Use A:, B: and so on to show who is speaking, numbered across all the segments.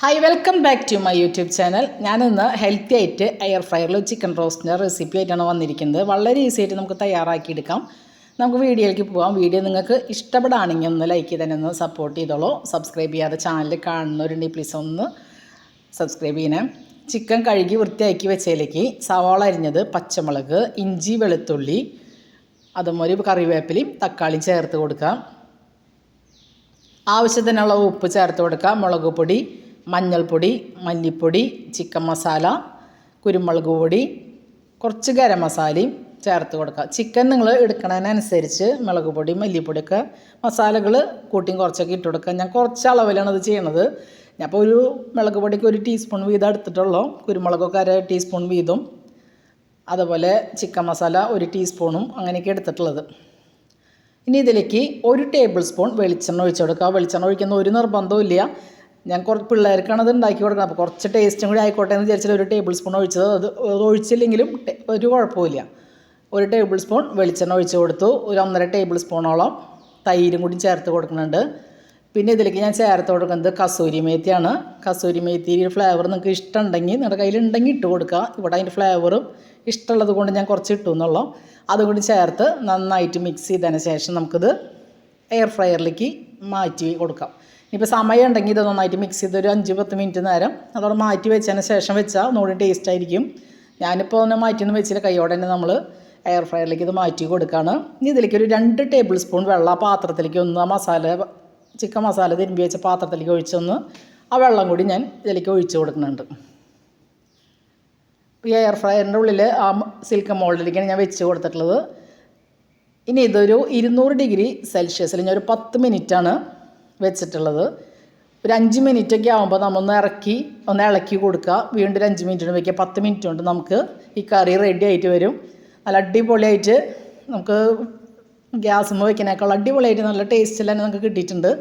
A: Hi welcome back to my YouTube channel. ഞാനിന്ന് healthy ആയിട്ട് air ഫ്രയറിൽ ചിക്കൻ റോസ്റ്റിൻ്റെ റെസിപ്പി ആയിട്ടാണ് വന്നിരിക്കുന്നത്. വളരെ ഈസി ആയിട്ട് നമുക്ക് തയ്യാറാക്കിയെടുക്കാം. നമുക്ക് വീഡിയോയിലേക്ക് പോകാം. വീഡിയോ നിങ്ങൾക്ക് ഇഷ്ടപ്പെടുകയാണെങ്കിൽ ഒന്ന് ലൈക്ക് ചെയ്ത് തന്നെ ഒന്ന് സപ്പോർട്ട് ചെയ്തോളൂ. സബ്സ്ക്രൈബ് ചെയ്യാതെ ചാനൽ കാണുന്നവരുണ്ടെങ്കിൽ പ്ലീസ് ഒന്ന് സബ്സ്ക്രൈബ് ചെയ്യണേ. ചിക്കൻ കഴുകി വൃത്തിയാക്കി വെച്ചതിലേക്ക് സവാള അരിഞ്ഞത്, പച്ചമുളക്, ഇഞ്ചി, വെളുത്തുള്ളി, അതുപോലെ കറിവേപ്പിലയും തക്കാളിയും ചേർത്ത് കൊടുക്കാം. ആവശ്യത്തിനുള്ള ഉപ്പ് ചേർത്ത് കൊടുക്കാം. മുളക് പൊടി, മഞ്ഞൾപ്പൊടി, മല്ലിപ്പൊടി, ചിക്കൻ മസാല, കുരുമുളക് പൊടി, കുറച്ച് ഗരം മസാലയും ചേർത്ത് കൊടുക്കുക. ചിക്കൻ നിങ്ങൾ എടുക്കുന്നതിനനുസരിച്ച് മുളക് പൊടി, മല്ലിപ്പൊടിയൊക്കെ മസാലകൾ കൂട്ടിയും കുറച്ചൊക്കെ ഇട്ട് കൊടുക്കുക. ഞാൻ കുറച്ച് അളവിലാണ് ഇത് ചെയ്യണത്. ഞാൻ അപ്പോൾ ഒരു മുളക് പൊടിക്ക് 1 ടീസ്പൂൺ വീതം എടുത്തിട്ടുള്ളൂ. കുരുമുളകൊക്കെ 1/2 ടീസ്പൂൺ വീതം, അതുപോലെ ചിക്കൻ മസാല 1 ടീസ്പൂണും അങ്ങനെയൊക്കെ എടുത്തിട്ടുള്ളത്. ഇനി ഇതിലേക്ക് 1 ടേബിൾ സ്പൂൺ വെളിച്ചെണ്ണ ഒഴിച്ച് കൊടുക്കുക. വെളിച്ചെണ്ണ ഒഴിക്കുന്ന ഒരു നിർബന്ധവും ഇല്ല. ഞാൻ കുറച്ച് പിള്ളേർക്കാണ് അത് ഉണ്ടാക്കി കൊടുക്കണം. അപ്പോൾ കുറച്ച് ടേസ്റ്റും കൂടി ആയിക്കോട്ടെ എന്ന് വിചാരിച്ചാൽ 1 ടേബിൾ സ്പൂൺ ഒഴിച്ചത്. അത് ഒഴിച്ചില്ലെങ്കിലും ഒരു കുഴപ്പമില്ല. 1 ടേബിൾ സ്പൂൺ വെളിച്ചെണ്ണ ഒഴിച്ച് കൊടുത്തു. 1.5 ടേബിൾ സ്പൂണോളം തൈരും കൂടി ചേർത്ത് കൊടുക്കുന്നുണ്ട്. പിന്നെ ഇതിലേക്ക് ഞാൻ ചേർത്ത് കൊടുക്കുന്നത് കസൂരി മേത്തിയാണ്. കസൂരി മേത്തിയുടെ ഫ്ലേവർ നിങ്ങൾക്ക് ഇഷ്ടമുണ്ടെങ്കിൽ നിങ്ങളുടെ കയ്യിലുണ്ടെങ്കിൽ ഇട്ട് കൊടുക്കുക. ഇവിടെ അതിൻ്റെ ഫ്ലേവറും ഇഷ്ടമുള്ളത് കൊണ്ട് ഞാൻ കുറച്ച് ഇട്ടു എന്നുള്ളൂ. അതുകൂടി ചേർത്ത് നന്നായിട്ട് മിക്സ് ചെയ്തതിന് ശേഷം നമുക്കിത് എയർ ഫ്രയറിലേക്ക് മാറ്റി കൊടുക്കാം. ഇപ്പോൾ സമയം ഉണ്ടെങ്കിൽ ഇത് നന്നായിട്ട് മിക്സ് ചെയ്ത് ഒരു 5-10 മിനിറ്റ് നേരം അതോടെ മാറ്റി വെച്ചതിന് ശേഷം വെച്ചാൽ ഒന്നുകൂടി ടേസ്റ്റ് ആയിരിക്കും. ഞാനിപ്പോൾ ഒന്ന് മാറ്റിയൊന്നും വെച്ചില്ല, കൈയോടെ തന്നെ നമ്മൾ എയർ ഫ്രയറിലേക്ക് ഇത് മാറ്റി കൊടുക്കുകയാണ്. ഇനി ഇതിലേക്ക് ഒരു 2 ടേബിൾ സ്പൂൺ വെള്ളം ആ പാത്രത്തിലേക്ക് ഒന്ന് ആ മസാല ചിക്കൻ മസാല തിരുമ്പി വെച്ച പാത്രത്തിലേക്ക് ഒഴിച്ചൊന്ന് ആ വെള്ളം കൂടി ഞാൻ ഇതിലേക്ക് ഒഴിച്ച് കൊടുക്കുന്നുണ്ട്. ഈ എയർ ഫ്രയറിൻ്റെ ഉള്ളിൽ ആ സിൽക്ക് മോൾഡിലേക്കാണ് ഞാൻ വെച്ച് കൊടുത്തിട്ടുള്ളത്. ഇനി ഇതൊരു 200 ഡിഗ്രി സെൽഷ്യസിൽ ഞാൻ ഒരു 10 മിനിറ്റാണ് വെച്ചിട്ടുള്ളത്. ഒരു 5 മിനിറ്റൊക്കെ ആകുമ്പോൾ നമ്മൊന്ന് ഇളക്കി കൊടുക്കുക. വീണ്ടും ഒരു 5 മിനിറ്റ് വയ്ക്കുക. 10 മിനിറ്റ് കൊണ്ട് നമുക്ക് ഈ കറി റെഡി ആയിട്ട് വരും. നല്ല അടിപൊളിയായിട്ട് നമുക്ക് ഗ്യാസുമ്മ വയ്ക്കുന്നതിനേക്കാൾ അടിപൊളിയായിട്ട് നല്ല ടേസ്റ്റിൽ തന്നെ നമുക്ക് കിട്ടിയിട്ടുണ്ട്.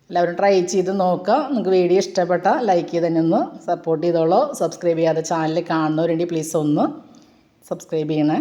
A: എല്ലാവരും ട്രൈ ചെയ്ത് നോക്കുക. നിങ്ങൾക്ക് വീഡിയോ ഇഷ്ടപ്പെട്ട ലൈക്ക് ചെയ്ത് തന്നെ ഒന്ന് സപ്പോർട്ട് ചെയ്തോളൂ. സബ്സ്ക്രൈബ് ചെയ്യാതെ ചാനൽ കാണുന്നവരുണ്ടെങ്കിൽ പ്ലീസ് ഒന്ന് സബ്സ്ക്രൈബ് ചെയ്യണേ.